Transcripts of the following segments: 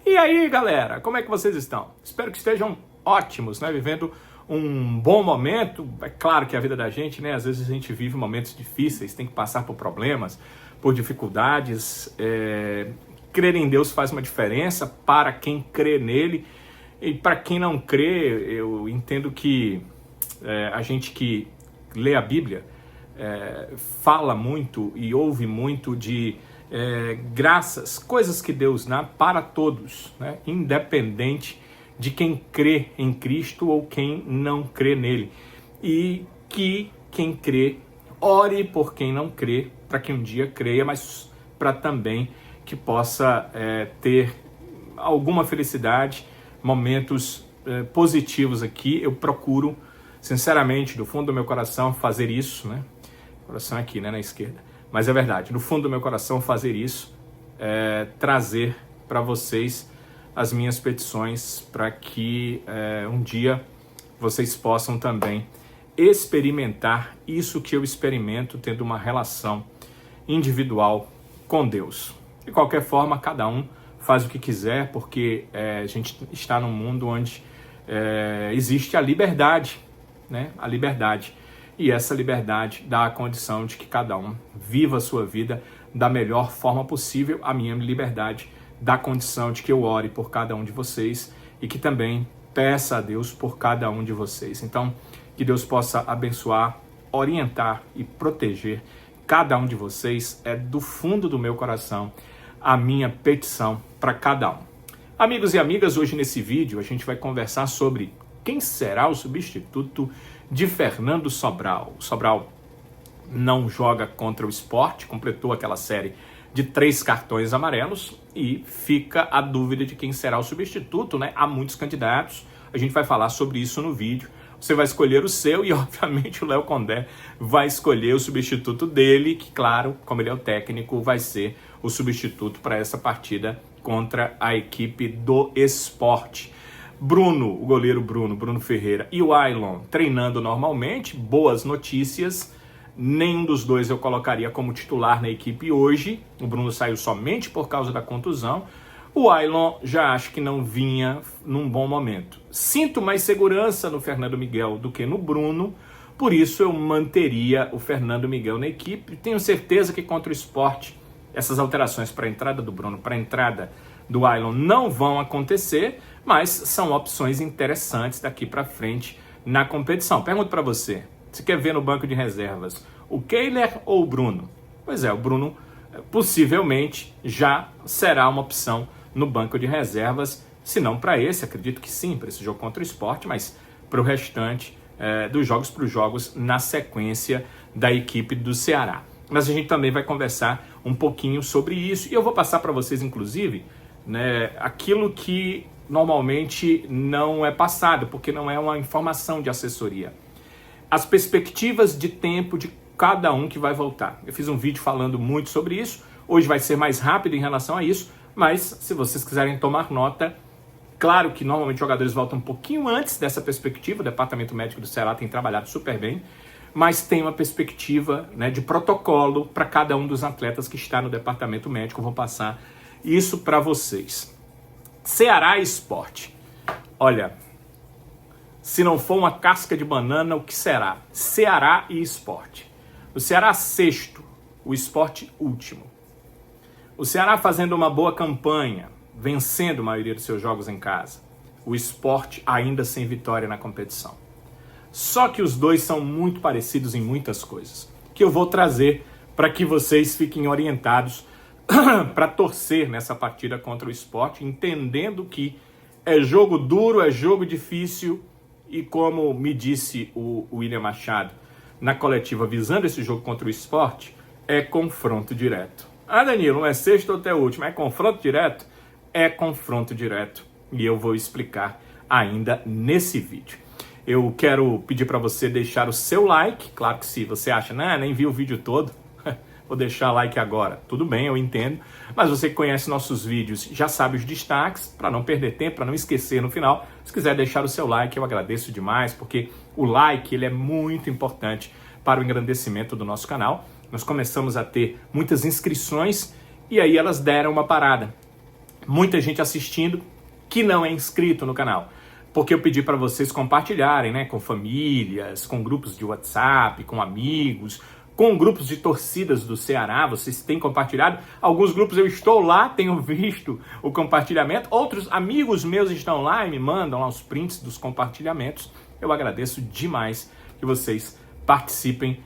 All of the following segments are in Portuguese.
E aí, galera, como é que vocês estão? Espero que estejam ótimos, né? Vivendo um bom momento. É claro que a vida da gente, né? Às vezes a gente vive momentos difíceis, tem que passar por problemas, por dificuldades. Crer em Deus faz uma diferença para quem crê nele. E para quem não crê, eu entendo que a gente que lê a Bíblia fala muito e ouve muito de graças, coisas que Deus dá para todos, né? Independente de quem crê em Cristo ou quem não crê nele. E que quem crê, ore por quem não crê, para que um dia creia, mas para também que possa ter alguma felicidade, momentos positivos aqui. Eu procuro, sinceramente, do fundo do meu coração, fazer isso, né? Coração aqui, né, na esquerda. Mas é verdade, no fundo do meu coração, fazer isso, trazer para vocês as minhas petições para que um dia vocês possam também experimentar isso que eu experimento, tendo uma relação individual com Deus. De qualquer forma, cada um faz o que quiser, porque a gente está num mundo onde existe a liberdade, né? A liberdade. E essa liberdade dá a condição de que cada um viva a sua vida da melhor forma possível. A minha liberdade dá a condição de que eu ore por cada um de vocês e que também peça a Deus por cada um de vocês. Então, que Deus possa abençoar, orientar e proteger cada um de vocês. É do fundo do meu coração a minha petição para cada um. Amigos e amigas, hoje nesse vídeo a gente vai conversar sobre quem será o substituto de Fernando Sobral. O Sobral não joga contra o Sport, completou aquela série de 3 cartões amarelos e fica a dúvida de quem será o substituto, né? Há muitos candidatos, a gente vai falar sobre isso no vídeo. Você vai escolher o seu e, obviamente, o Léo Condé vai escolher o substituto dele, que, claro, como ele é o técnico, vai ser o substituto para essa partida contra a equipe do Sport. Bruno, o goleiro Bruno Ferreira e o Ailon treinando normalmente, boas notícias. Nenhum dos dois eu colocaria como titular na equipe hoje. O Bruno saiu somente por causa da contusão. O Ailon já acho que não vinha num bom momento. Sinto mais segurança no Fernando Miguel do que no Bruno, por isso eu manteria o Fernando Miguel na equipe. Tenho certeza que contra o Sport essas alterações para a entrada do Bruno, para a entrada do Ailon não vão acontecer, mas são opções interessantes daqui para frente na competição. Pergunto para você, você quer ver no banco de reservas o Kehler ou o Bruno? Pois é, o Bruno possivelmente já será uma opção no banco de reservas, se não para esse, acredito que sim, para esse jogo contra o Sport, mas para o restante dos jogos, para os jogos na sequência da equipe do Ceará. Mas a gente também vai conversar um pouquinho sobre isso, e eu vou passar para vocês, inclusive, né, aquilo que normalmente não é passado, porque não é uma informação de assessoria. As perspectivas de tempo de cada um que vai voltar. Eu fiz um vídeo falando muito sobre isso, hoje vai ser mais rápido em relação a isso, mas se vocês quiserem tomar nota, claro que normalmente jogadores voltam um pouquinho antes dessa perspectiva, o Departamento Médico do Ceará tem trabalhado super bem, mas tem uma perspectiva, né, de protocolo para cada um dos atletas que está no Departamento Médico. Eu vou passar isso para vocês. Ceará e Sport. Olha, se não for uma casca de banana, o que será? Ceará e Sport. O Ceará sexto, o Sport último. O Ceará fazendo uma boa campanha, vencendo a maioria dos seus jogos em casa. O Sport ainda sem vitória na competição. Só que os dois são muito parecidos em muitas coisas, que eu vou trazer para que vocês fiquem orientados para torcer nessa partida contra o Sport, entendendo que é jogo duro, é jogo difícil, e como me disse o William Machado na coletiva visando esse jogo contra o Sport, é confronto direto. Ah, Danilo, não é sexto ou até o último, é confronto direto? É confronto direto, e eu vou explicar ainda nesse vídeo. Eu quero pedir para você deixar o seu like, claro que se você acha, não, nem vi o vídeo todo, vou deixar like agora. Tudo bem, eu entendo, mas você que conhece nossos vídeos já sabe os destaques, para não perder tempo, para não esquecer no final. Se quiser deixar o seu like, eu agradeço demais, porque o like ele é muito importante para o engrandecimento do nosso canal. Nós começamos a ter muitas inscrições e aí elas deram uma parada. muita gente assistindo que não é inscrito no canal. Porque eu pedi para vocês compartilharem, né, com famílias, com grupos de WhatsApp, com amigos, com grupos de torcidas do Ceará. Vocês têm compartilhado. Alguns grupos eu estou lá, tenho visto o compartilhamento. Outros amigos meus estão lá e me mandam lá os prints dos compartilhamentos. Eu agradeço demais que vocês participem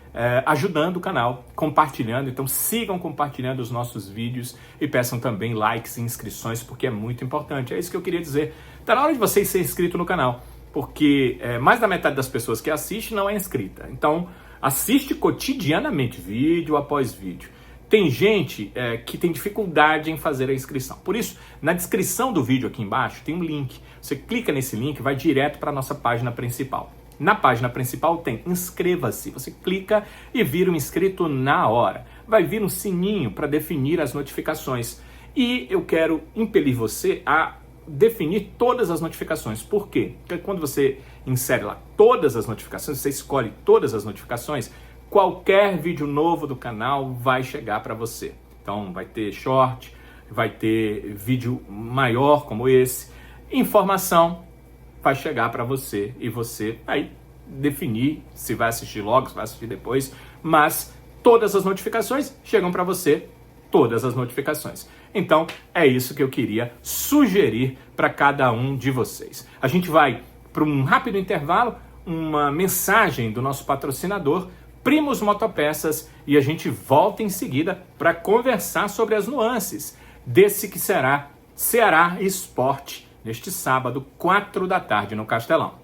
ajudando o canal, compartilhando. Então sigam compartilhando os nossos vídeos e peçam também likes e inscrições, porque é muito importante. É isso que eu queria dizer. Está na hora de vocês ser inscrito no canal, porque mais da metade das pessoas que assistem não é inscrita. Então assiste cotidianamente, vídeo após vídeo. Tem gente que tem dificuldade em fazer a inscrição. Por isso, na descrição do vídeo aqui embaixo tem um link. Você clica nesse link, vai direto para a nossa página principal. Na página principal tem inscreva-se. Você clica e vira um inscrito na hora. Vai vir um sininho para definir as notificações. E eu quero impelir você a definir todas as notificações. Por quê? Porque quando você insere lá todas as notificações, você escolhe todas as notificações, qualquer vídeo novo do canal vai chegar para você. Então vai ter short, vai ter vídeo maior como esse, informação vai chegar para você e você vai definir se vai assistir logo, se vai assistir depois, mas todas as notificações chegam para você, todas as notificações. Então é isso que eu queria sugerir para cada um de vocês. A gente vai para um rápido intervalo, uma mensagem do nosso patrocinador, Primos Motopeças, e a gente volta em seguida para conversar sobre as nuances desse que será Ceará Esporte, neste sábado, 4 da tarde, no Castelão.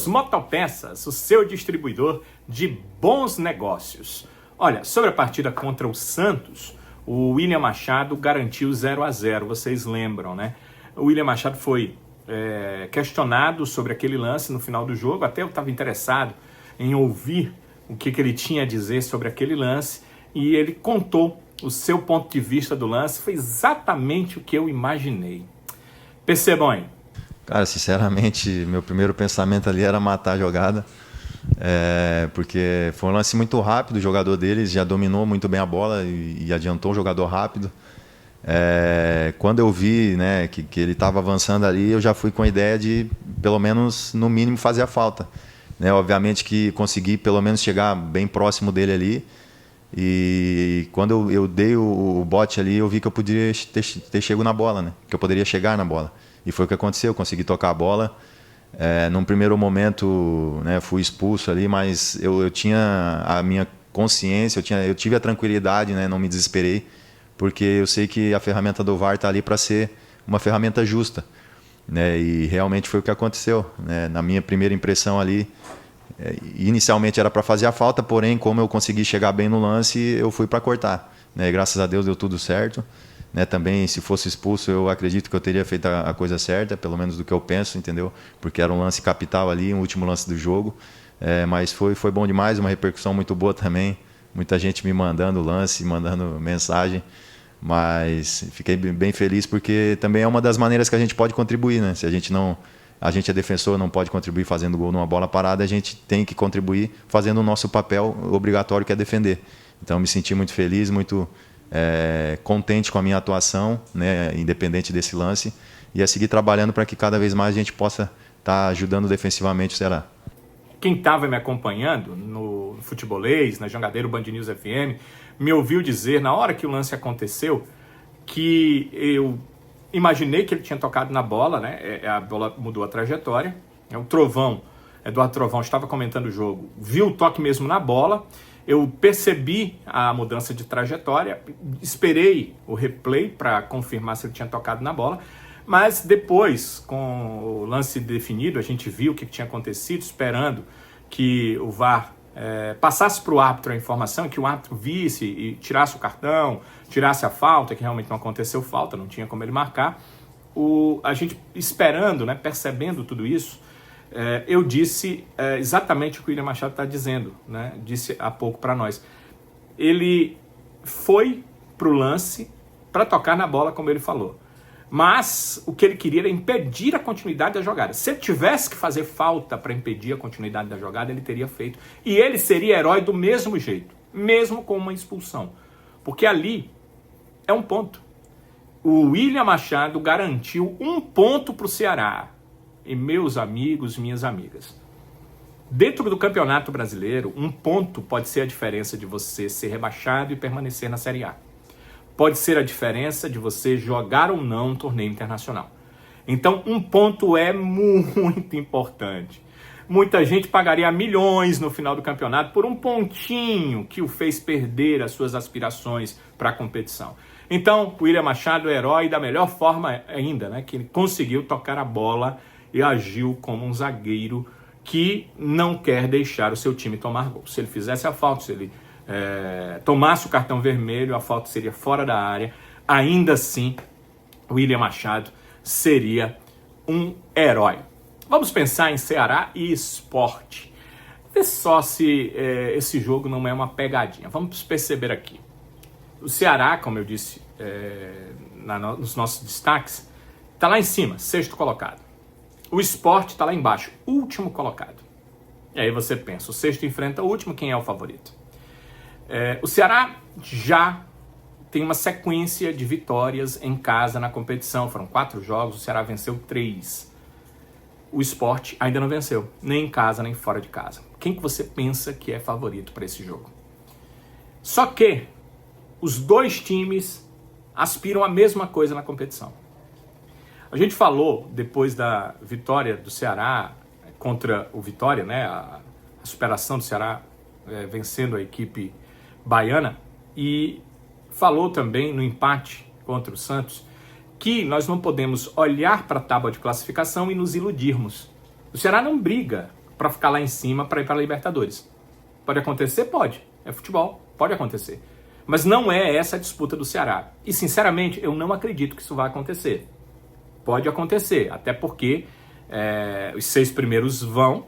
Motopeças, o seu distribuidor de bons negócios. Olha, sobre a partida contra o Santos, o William Machado garantiu 0-0, vocês lembram, né? O William Machado foi questionado sobre aquele lance no final do jogo, até eu estava interessado em ouvir o que ele tinha a dizer sobre aquele lance, e ele contou o seu ponto de vista do lance, foi exatamente o que eu imaginei. Percebam aí. Cara, sinceramente, meu primeiro pensamento ali era matar a jogada, porque foi um lance muito rápido, o jogador deles já dominou muito bem a bola e adiantou o jogador rápido. Quando eu vi, né, que ele estava avançando ali, eu já fui com a ideia de, pelo menos, no mínimo, fazer a falta. Né, obviamente que consegui, pelo menos, chegar bem próximo dele ali. E quando eu dei o bote ali, eu vi que eu podia ter chego na bola, né, que eu poderia chegar na bola. E foi o que aconteceu, eu consegui tocar a bola. Num primeiro momento, né, fui expulso ali, mas eu tinha a minha consciência, eu tive a tranquilidade, né, não me desesperei, porque eu sei que a ferramenta do VAR está ali para ser uma ferramenta justa. Né, e realmente foi o que aconteceu. Né, na minha primeira impressão ali, inicialmente era para fazer a falta, porém, como eu consegui chegar bem no lance, eu fui para cortar. Né, e graças a Deus deu tudo certo. Né, também, se fosse expulso, eu acredito que eu teria feito a coisa certa, pelo menos do que eu penso, entendeu? Porque era um lance capital ali, um último lance do jogo. Mas foi bom demais, uma repercussão muito boa também. Muita gente me mandando lance, mandando mensagem. Mas fiquei bem feliz porque também é uma das maneiras que a gente pode contribuir, né? Se a gente é defensor, não pode contribuir fazendo gol numa bola parada, a gente tem que contribuir fazendo o nosso papel obrigatório, que é defender. Então, me senti muito feliz, muito contente com a minha atuação, né, independente desse lance, e a seguir trabalhando para que cada vez mais a gente possa estar ajudando defensivamente o Ceará. Quem estava me acompanhando no Futebolês, na Jangadeiro Band News FM, me ouviu dizer, na hora que o lance aconteceu, que eu imaginei que ele tinha tocado na bola, né? A bola mudou a trajetória. O Trovão, Eduardo Trovão, estava comentando o jogo, viu o toque mesmo na bola. Eu percebi a mudança de trajetória, esperei o replay para confirmar se ele tinha tocado na bola, mas depois, com o lance definido, a gente viu o que tinha acontecido, esperando que o VAR passasse para o árbitro a informação, que o árbitro visse e tirasse o cartão, tirasse a falta, que realmente não aconteceu falta, não tinha como ele marcar. A gente esperando, né, percebendo tudo isso, eu disse exatamente o que o William Machado está dizendo, né? Disse há pouco para nós. Ele foi para o lance para tocar na bola, como ele falou. Mas o que ele queria era impedir a continuidade da jogada. Se ele tivesse que fazer falta para impedir a continuidade da jogada, ele teria feito. E ele seria herói do mesmo jeito, mesmo com uma expulsão. Porque ali é um ponto. O William Machado garantiu 1 ponto para o Ceará. E meus amigos, minhas amigas, dentro do Campeonato Brasileiro, 1 ponto pode ser a diferença de você ser rebaixado e permanecer na Série A. Pode ser a diferença de você jogar ou não um torneio internacional. Então, 1 ponto é muito importante. Muita gente pagaria milhões no final do campeonato por 1 pontinho que o fez perder as suas aspirações para a competição. Então, o William Machado é herói da melhor forma ainda, né? Que ele conseguiu tocar a bola e agiu como um zagueiro que não quer deixar o seu time tomar gol. Se ele fizesse a falta, se ele tomasse o cartão vermelho, a falta seria fora da área. Ainda assim, William Machado seria um herói. Vamos pensar em Ceará e Sport. Vê só se esse jogo não é uma pegadinha. Vamos perceber aqui. O Ceará, como eu disse nos nossos destaques, está lá em cima, 6º colocado. O Sport está lá embaixo, último colocado. E aí você pensa, o 6º enfrenta o último, quem é o favorito? O Ceará já tem uma sequência de vitórias em casa na competição. Foram 4 jogos, o Ceará venceu 3. O Sport ainda não venceu, nem em casa, nem fora de casa. Quem que você pensa que é favorito para esse jogo? Só que os 2 times aspiram a mesma coisa na competição. A gente falou, depois da vitória do Ceará contra o Vitória, né, a superação do Ceará vencendo a equipe baiana, e falou também no empate contra o Santos, que nós não podemos olhar para a tábua de classificação e nos iludirmos. O Ceará não briga para ficar lá em cima para ir para a Libertadores. Pode acontecer? Pode. É futebol, pode acontecer. Mas não é essa a disputa do Ceará. E, sinceramente, eu não acredito que isso vai acontecer. Pode acontecer, até porque os 6 primeiros vão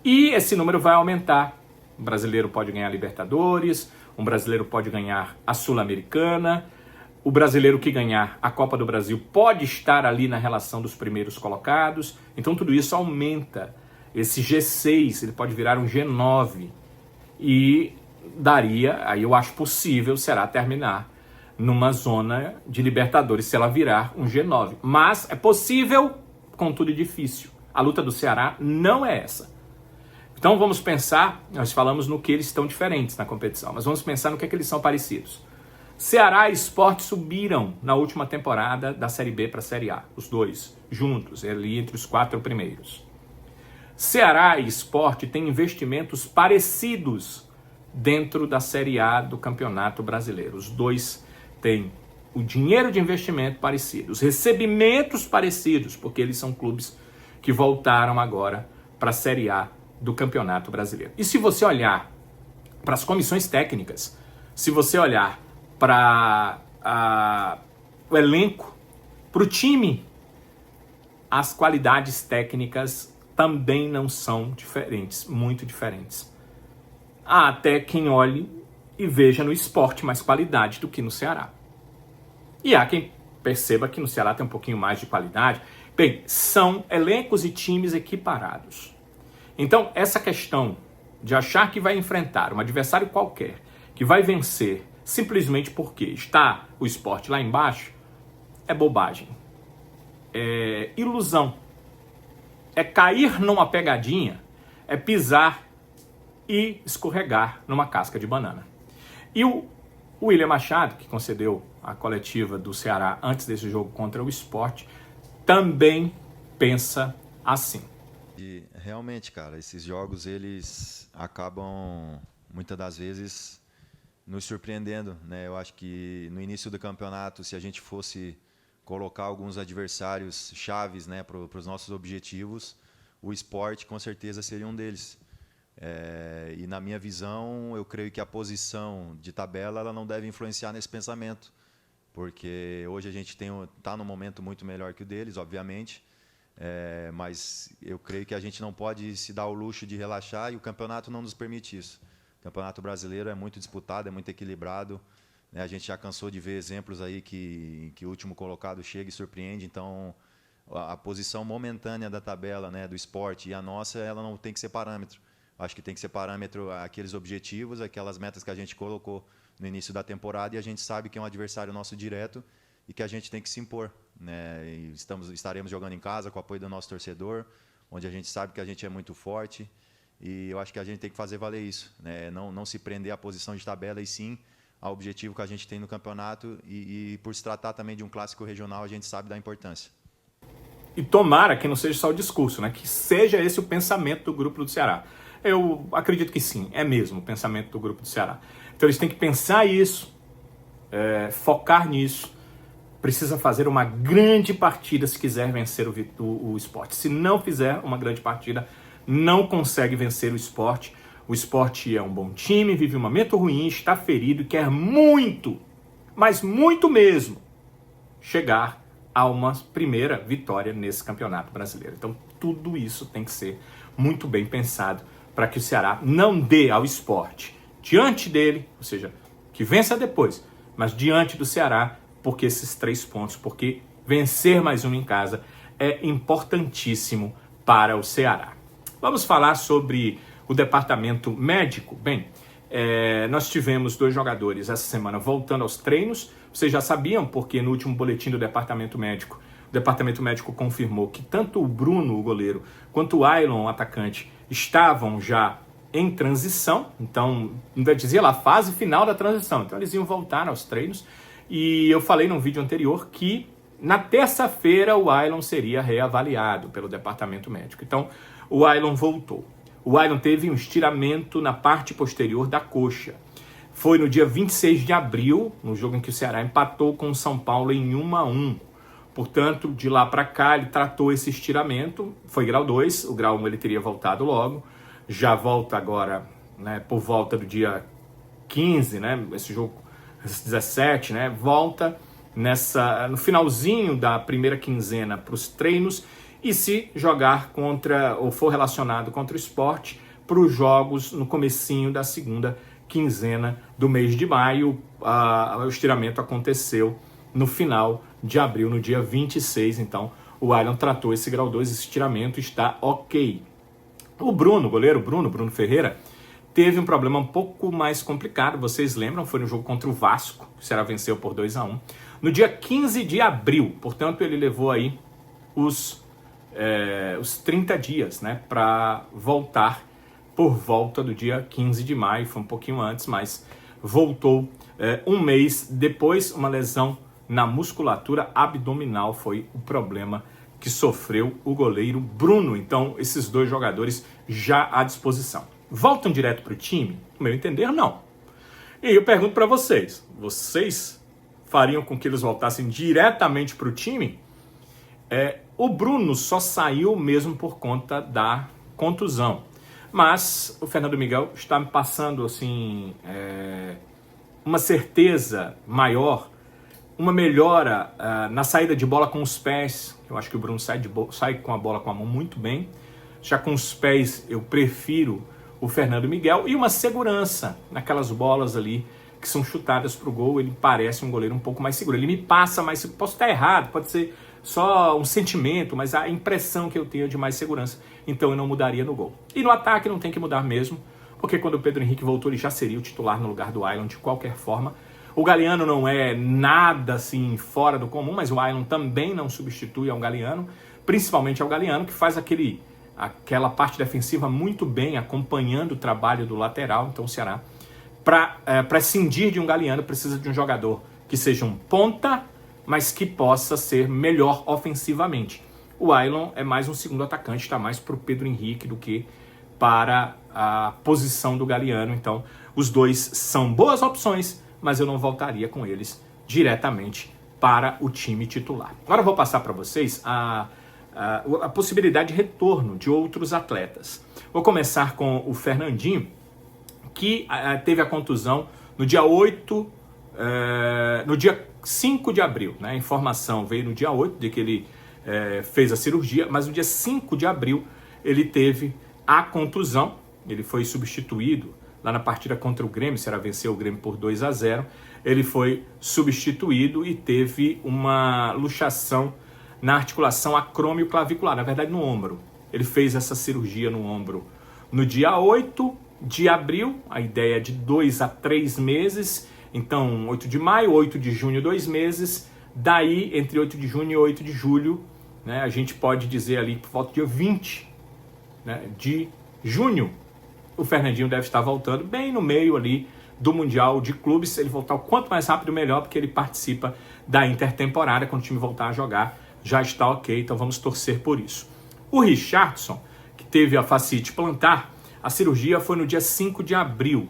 e esse número vai aumentar. Um brasileiro pode ganhar a Libertadores, um brasileiro pode ganhar a Sul-Americana, o brasileiro que ganhar a Copa do Brasil pode estar ali na relação dos primeiros colocados. Então tudo isso aumenta. Esse G6 ele pode virar um G9 e daria, aí eu acho possível, será terminar numa zona de Libertadores se ela virar um G9. Mas é possível, contudo é difícil. A luta do Ceará não é essa. Então vamos pensar, nós falamos no que eles estão diferentes na competição, mas vamos pensar no que eles são parecidos. Ceará e Sport subiram na última temporada da Série B para a Série A, os 2 juntos, ali entre os 4 primeiros. Ceará e Sport têm investimentos parecidos dentro da Série A do Campeonato Brasileiro. Os 2 têm o dinheiro de investimento parecido, os recebimentos parecidos, porque eles são clubes que voltaram agora para a Série A do Campeonato Brasileiro. E se você olhar para as comissões técnicas, se você olhar para o elenco, para o time, as qualidades técnicas também não são diferentes, muito diferentes. Há até quem olhe e veja no Sport mais qualidade do que no Ceará. E há quem perceba que no Ceará tem um pouquinho mais de qualidade. Bem, são elencos e times equiparados. Então, essa questão de achar que vai enfrentar um adversário qualquer, que vai vencer simplesmente porque está o Sport lá embaixo, é bobagem. É ilusão. É cair numa pegadinha, é pisar e escorregar numa casca de banana. E o O William Machado, que concedeu a coletiva do Ceará antes desse jogo contra o Sport, também pensa assim. E realmente, cara, esses jogos eles acabam muitas das vezes nos surpreendendo, né? Eu acho que no início do campeonato, se a gente fosse colocar alguns adversários chaves, né, para os nossos objetivos, o Sport com certeza seria um deles. E na minha visão, eu creio que a posição de tabela ela não deve influenciar nesse pensamento, porque hoje a gente está num momento muito melhor que o deles, obviamente, mas eu creio que a gente não pode se dar o luxo de relaxar e o campeonato não nos permite isso. O campeonato brasileiro é muito disputado, é muito equilibrado, né? A gente já cansou de ver exemplos aí que o último colocado chega e surpreende, então a posição momentânea da tabela, né, do Sport e a nossa, ela não tem que ser parâmetro. Acho que tem que ser parâmetro aqueles objetivos, aquelas metas que a gente colocou no início da temporada e a gente sabe que é um adversário nosso direto e que a gente tem que se impor, né? E estaremos jogando em casa com o apoio do nosso torcedor, onde a gente sabe que a gente é muito forte e eu acho que a gente tem que fazer valer isso, né? Não se prender à posição de tabela e sim ao objetivo que a gente tem no campeonato e por se tratar também de um clássico regional, a gente sabe da importância. E tomara que não seja só o discurso, né? Que seja esse o pensamento do grupo do Ceará. Eu acredito que sim, é mesmo o pensamento do grupo do Ceará. Então eles têm que pensar isso, focar nisso. Precisa fazer uma grande partida se quiser vencer o Sport. Se não fizer uma grande partida, não consegue vencer o Sport. O Sport é um bom time, vive um momento ruim, está ferido e quer muito, mas muito mesmo, chegar a uma primeira vitória nesse campeonato brasileiro. Então tudo isso tem que ser muito bem pensado para que o Ceará não dê ao Sport diante dele, ou seja, que vença depois, mas diante do Ceará, porque esses 3 pontos, porque vencer mais um em casa é importantíssimo para o Ceará. Vamos falar sobre o departamento médico. Bem, nós tivemos 2 jogadores essa semana voltando aos treinos. Vocês já sabiam, porque no último boletim do departamento médico, o departamento médico confirmou que tanto o Bruno, o goleiro, quanto o Ailon, o atacante, estavam já em transição. Então, ainda dizia lá, fase final da transição. Então, eles iam voltar aos treinos. E eu falei num vídeo anterior que na terça-feira o Ailon seria reavaliado pelo departamento médico. Então, o Ailon voltou. O Ailon teve um estiramento na parte posterior da coxa. Foi no dia 26 de abril, no jogo em que o Ceará empatou com o São Paulo em 1-1. Portanto, de lá para cá, ele tratou esse estiramento. Foi grau 2, o grau 1 ele teria voltado logo. Já volta agora, né, por volta do dia 15, né, esse jogo 17, né, volta no finalzinho da primeira quinzena para os treinos e se jogar contra, ou for relacionado contra o Sport, para os jogos no comecinho da segunda quinzena do mês de maio. O estiramento aconteceu no final de abril, no dia 26, então o Ailon tratou esse grau 2, esse estiramento está ok. O Bruno, o goleiro Bruno Ferreira, teve um problema um pouco mais complicado, vocês lembram, foi no jogo contra o Vasco, o Ceará venceu por 2-1, no dia 15 de abril, portanto ele levou aí os 30 dias, né, para voltar por volta do dia 15 de maio, foi um pouquinho antes, mas voltou um mês depois. Uma lesão na musculatura abdominal foi o problema que sofreu o goleiro Bruno. Então, esses 2 jogadores já à disposição. Voltam direto para o time? No meu entender, não. E eu pergunto para vocês, fariam com que eles voltassem diretamente para o time? O Bruno só saiu mesmo por conta da contusão. Mas o Fernando Miguel está me passando assim, uma certeza maior, uma melhora na saída de bola com os pés. Eu acho que o Bruno sai com a bola com a mão muito bem. Já com os pés eu prefiro o Fernando Miguel. E uma segurança naquelas bolas ali que são chutadas para o gol. Ele parece um goleiro um pouco mais seguro. Ele me passa mais seguro. Posso estar errado, pode ser só um sentimento, mas a impressão que eu tenho é de mais segurança. Então eu não mudaria no gol. E no ataque não tem que mudar mesmo, porque quando o Pedro Henrique voltou ele já seria o titular no lugar do Ailon de qualquer forma. O Galeano não é nada assim fora do comum, mas o Ailon também não substitui ao Galeano, principalmente ao Galeano, que faz aquela parte defensiva muito bem, acompanhando o trabalho do lateral. Então o Ceará para prescindir de um Galliano, precisa de um jogador que seja um ponta, mas que possa ser melhor ofensivamente. O Ailon é mais um segundo atacante, está mais para o Pedro Henrique do que para a posição do Galliano. Então, os dois são boas opções, mas eu não voltaria com eles diretamente para o time titular. Agora eu vou passar para vocês a possibilidade de retorno de outros atletas. Vou começar com o Fernandinho, que teve a contusão no dia 5 de abril. Né? A informação veio no dia 8 de que ele fez a cirurgia, mas no dia 5 de abril ele teve a contusão. Ele foi substituído lá na partida contra o Grêmio, será venceu o Grêmio por 2-0. Ele foi substituído e teve uma luxação na articulação acromioclavicular, na verdade no ombro. Ele fez essa cirurgia no ombro no dia 8 de abril, a ideia é de 2 a 3 meses, então 8 de maio, 8 de junho, 2 meses, daí entre 8 de junho e 8 de julho, né, a gente pode dizer ali por volta do dia 20, né, de junho, o Fernandinho deve estar voltando bem no meio ali do Mundial de Clubes. Se ele voltar o quanto mais rápido, melhor, porque ele participa da intertemporada. Quando o time voltar a jogar, já está ok, então vamos torcer por isso. O Richarlison, que teve a fascite plantar, a cirurgia foi no dia 5 de abril.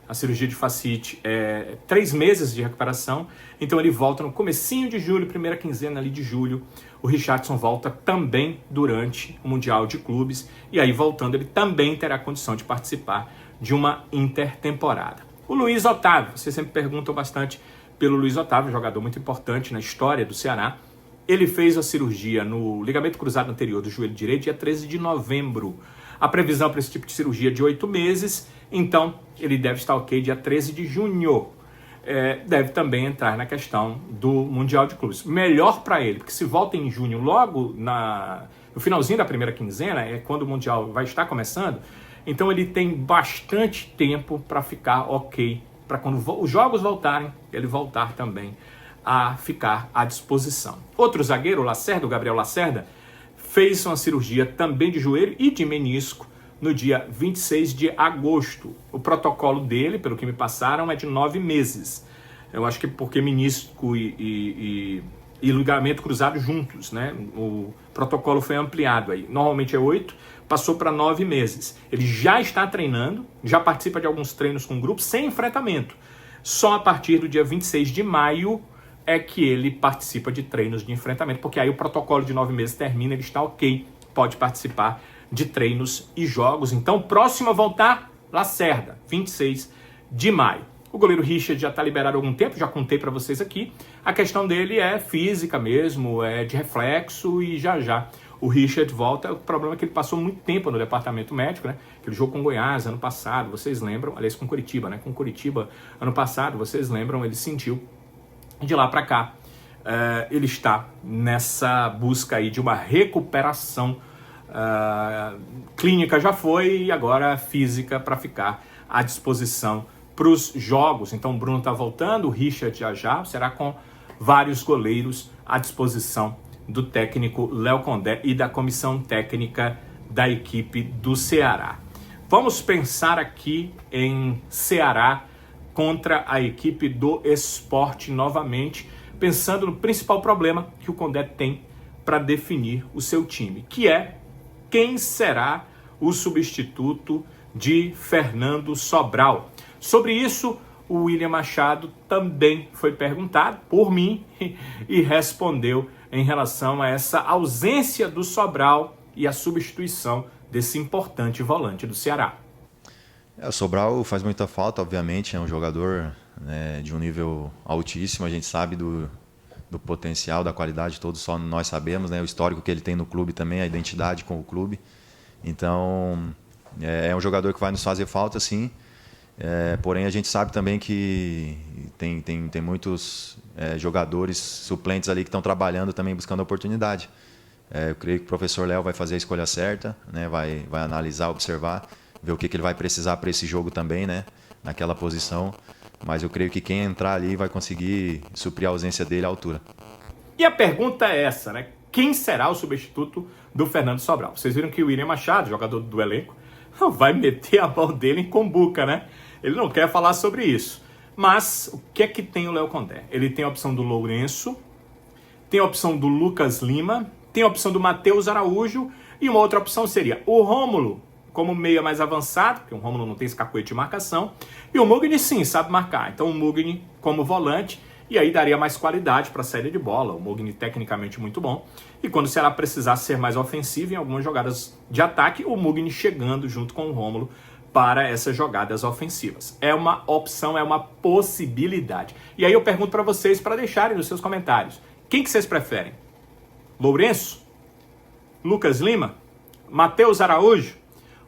A cirurgia de fascite é 3 meses de recuperação, então ele volta no comecinho de julho, primeira quinzena ali de julho. O Richarlison volta também durante o Mundial de Clubes, e aí voltando ele também terá condição de participar de uma intertemporada. O Luiz Otávio, vocês sempre perguntam bastante pelo Luiz Otávio, jogador muito importante na história do Ceará. Ele fez a cirurgia no ligamento cruzado anterior do joelho direito dia 13 de novembro. A previsão para esse tipo de cirurgia é de 8 meses, então ele deve estar ok dia 13 de junho. Deve também entrar na questão do Mundial de Clubes. Melhor para ele, porque se volta em junho, logo no finalzinho da primeira quinzena, é quando o Mundial vai estar começando, então ele tem bastante tempo para ficar ok, para quando os jogos voltarem, ele voltar também a ficar à disposição. Outro zagueiro, o Gabriel Lacerda, fez uma cirurgia também de joelho e de menisco no dia 26 de agosto. O protocolo dele, pelo que me passaram, é de 9 meses. Eu acho que porque menisco e ligamento cruzado juntos, né? O protocolo foi ampliado aí. Normalmente é 8, passou para 9 meses. Ele já está treinando, já participa de alguns treinos com grupos sem enfrentamento. Só a partir do dia 26 de maio é que ele participa de treinos de enfrentamento, porque aí o protocolo de 9 meses termina, ele está ok, pode participar de treinos e jogos. Então, próximo a voltar, Lacerda, 26 de maio. O goleiro Richard já está liberado há algum tempo, já contei para vocês aqui. A questão dele é física mesmo, é de reflexo, e já o Richard volta. O problema é que ele passou muito tempo no departamento médico, né? Aquele jogo com Goiás ano passado, vocês lembram? Aliás, com Curitiba, né? Com Curitiba ano passado, vocês lembram? Ele sentiu. De lá para cá, ele está nessa busca aí de uma recuperação clínica, já foi, e agora física para ficar à disposição para os jogos. Então o Bruno está voltando, o Richard já, será com vários goleiros à disposição do técnico Léo Condé e da comissão técnica da equipe do Ceará. Vamos pensar aqui em Ceará contra a equipe do Sport novamente, pensando no principal problema que o Condé tem para definir o seu time, que é quem será o substituto de Fernando Sobral. Sobre isso, o William Machado também foi perguntado por mim e respondeu em relação a essa ausência do Sobral e a substituição desse importante volante do Ceará. O Sobral faz muita falta, obviamente, é um jogador, né, de um nível altíssimo, a gente sabe do potencial, da qualidade, todos só nós sabemos, né, o histórico que ele tem no clube também, a identidade com o clube. Então, é um jogador que vai nos fazer falta, sim, porém a gente sabe também que tem muitos jogadores suplentes ali que estão trabalhando também, buscando oportunidade. Eu creio que o professor Léo vai fazer a escolha certa, né, vai analisar, observar, ver o que ele vai precisar para esse jogo também, né, naquela posição. Mas eu creio que quem entrar ali vai conseguir suprir a ausência dele à altura. E a pergunta é essa, né? Quem será o substituto do Fernando Sobral? Vocês viram que o William Machado, jogador do elenco, não vai meter a mão dele em Combuca, né? Ele não quer falar sobre isso. Mas o que é que tem o Léo Condé? Ele tem a opção do Lourenço, tem a opção do Lucas Lima, tem a opção do Matheus Araújo e uma outra opção seria o Rômulo como meia mais avançado, porque o Rômulo não tem esse cacuete de marcação, e o Mugni sim sabe marcar, então o Mugni como volante, e aí daria mais qualidade para a saída de bola, o Mugni tecnicamente muito bom, e quando o Ceará precisar ser mais ofensivo em algumas jogadas de ataque, o Mugni chegando junto com o Rômulo para essas jogadas ofensivas. É uma opção, é uma possibilidade. E aí eu pergunto para vocês, para deixarem nos seus comentários, quem que vocês preferem? Lourenço? Lucas Lima? Matheus Araújo?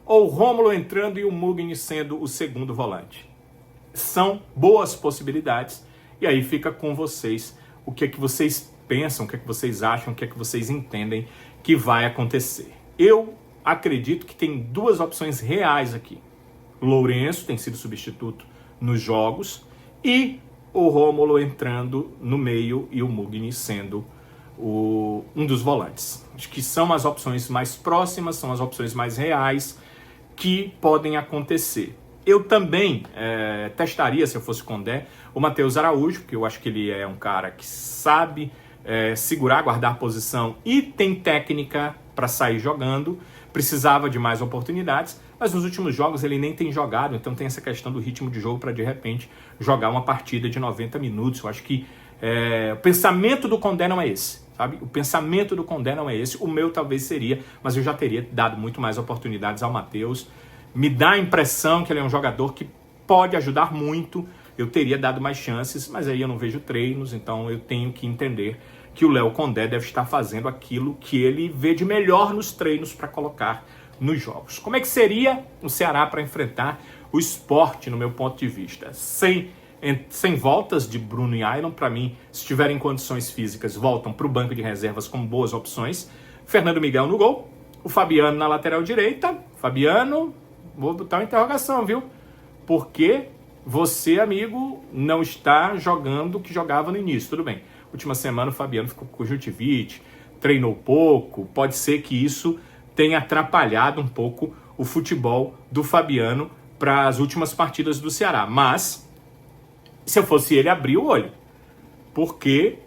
Ou Rômulo entrando e o Mugni sendo o segundo volante? São boas possibilidades. E aí fica com vocês o que é que vocês pensam, o que é que vocês acham, o que é que vocês entendem que vai acontecer. Eu acredito que tem duas opções reais aqui. Lourenço tem sido substituto nos jogos e o Rômulo entrando no meio e o Mugni sendo um dos volantes. Acho que são as opções mais próximas, são as opções mais reais que podem acontecer. Eu também testaria, se eu fosse Condé, o Matheus Araújo, porque eu acho que ele é um cara que sabe segurar, guardar posição e tem técnica para sair jogando. Precisava de mais oportunidades, mas nos últimos jogos ele nem tem jogado, então tem essa questão do ritmo de jogo para de repente jogar uma partida de 90 minutos. Eu acho que o pensamento do Condé não é esse, sabe? O pensamento do Condé não é esse, o meu talvez seria, mas eu já teria dado muito mais oportunidades ao Matheus. Me dá a impressão que ele é um jogador que pode ajudar muito, eu teria dado mais chances, mas aí eu não vejo treinos, então eu tenho que entender que o Léo Condé deve estar fazendo aquilo que ele vê de melhor nos treinos para colocar nos jogos. Como é que seria o Ceará para enfrentar o Sport, no meu ponto de vista? Sem voltas de Bruno e Ailon, para mim, se tiverem condições físicas, voltam para o banco de reservas com boas opções. Fernando Miguel no gol, o Fabiano na lateral direita. Fabiano, vou botar uma interrogação, viu? Porque você, amigo, não está jogando o que jogava no início, tudo bem. Última semana o Fabiano ficou com conjuntivite, treinou pouco, pode ser que isso tenha atrapalhado um pouco o futebol do Fabiano para as últimas partidas do Ceará. Mas, se eu fosse ele, abrir o olho, porque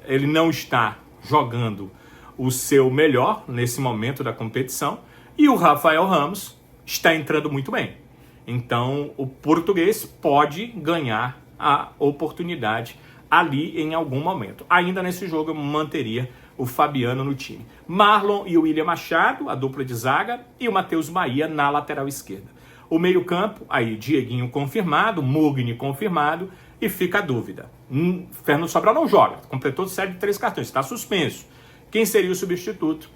ele não está jogando o seu melhor nesse momento da competição e o Rafael Ramos está entrando muito bem. Então, o português pode ganhar a oportunidade ali em algum momento. Ainda nesse jogo eu manteria o Fabiano no time. Marlon e o William Machado, a dupla de zaga, e o Matheus Bahia na lateral esquerda. O meio-campo, aí Dieguinho confirmado, Mugni confirmado, e fica a dúvida. Fernando Sobral não joga, completou série de 3 cartões, está suspenso. Quem seria o substituto?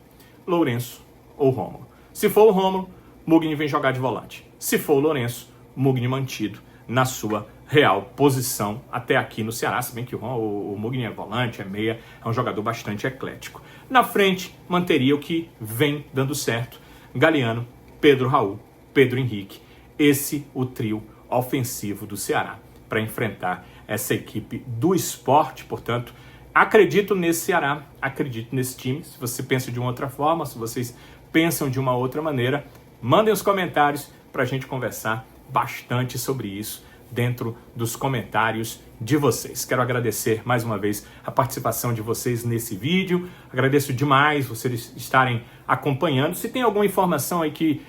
Lourenço ou Rômulo. Se for o Rômulo, Mugni vem jogar de volante. Se for o Lourenço, Mugni mantido na sua real posição até aqui no Ceará, se bem que o Mugni é volante, é meia, é um jogador bastante eclético. Na frente, manteria o que vem dando certo, Galeano, Pedro Raul, Pedro Henrique, esse o trio ofensivo do Ceará, para enfrentar essa equipe do Sport. Portanto, acredito nesse Ceará, acredito nesse time. Se você pensa de uma outra forma, se vocês pensam de uma outra maneira, mandem os comentários para a gente conversar bastante sobre isso dentro dos comentários de vocês. Quero agradecer mais uma vez a participação de vocês nesse vídeo. Agradeço demais vocês estarem acompanhando. Se tem alguma informação aí que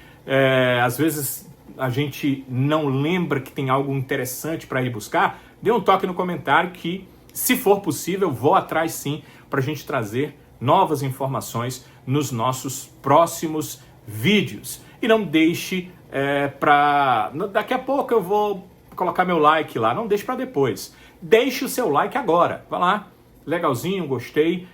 às vezes a gente não lembra que tem algo interessante para ir buscar, dê um toque no comentário que, se for possível, vou atrás sim para a gente trazer novas informações nos nossos próximos vídeos. E não deixe para... Daqui a pouco eu vou colocar meu like lá, não deixe para depois. Deixe o seu like agora. Vai lá, legalzinho, gostei.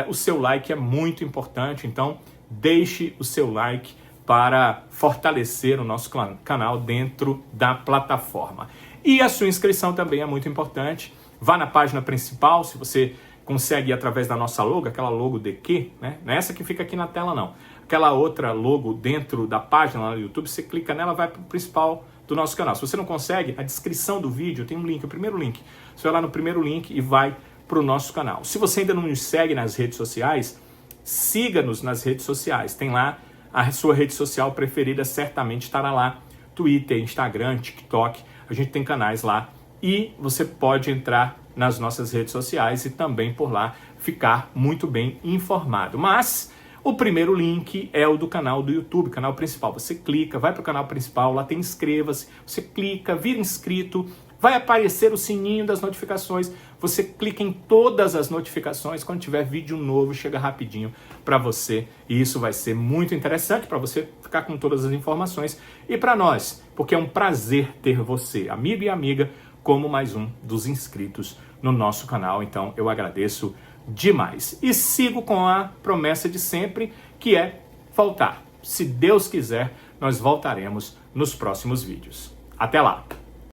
O seu like é muito importante, então deixe o seu like para fortalecer o nosso canal dentro da plataforma. E a sua inscrição também é muito importante. Vá na página principal, se você consegue ir através da nossa logo, aquela logo DQ, né? Não é essa que fica aqui na tela, não. Aquela outra logo dentro da página lá no YouTube, você clica nela, vai para o principal do nosso canal. Se você não consegue, a descrição do vídeo tem um link, o primeiro link. Você vai lá no primeiro link e vai para o nosso canal. Se você ainda não nos segue nas redes sociais, siga-nos nas redes sociais. Tem lá a sua rede social preferida, certamente estará lá. Twitter, Instagram, TikTok. A gente tem canais lá e você pode entrar nas nossas redes sociais e também por lá ficar muito bem informado. Mas o primeiro link é o do canal do YouTube, canal principal. Você clica, vai para o canal principal, lá tem inscreva-se, você clica, vira inscrito, vai aparecer o sininho das notificações, você clica em todas as notificações, quando tiver vídeo novo chega rapidinho para você e isso vai ser muito interessante para você ficar com todas as informações e para nós, porque é um prazer ter você, amigo e amiga, como mais um dos inscritos no nosso canal, então eu agradeço demais. E sigo com a promessa de sempre, que é voltar. Se Deus quiser, nós voltaremos nos próximos vídeos. Até lá!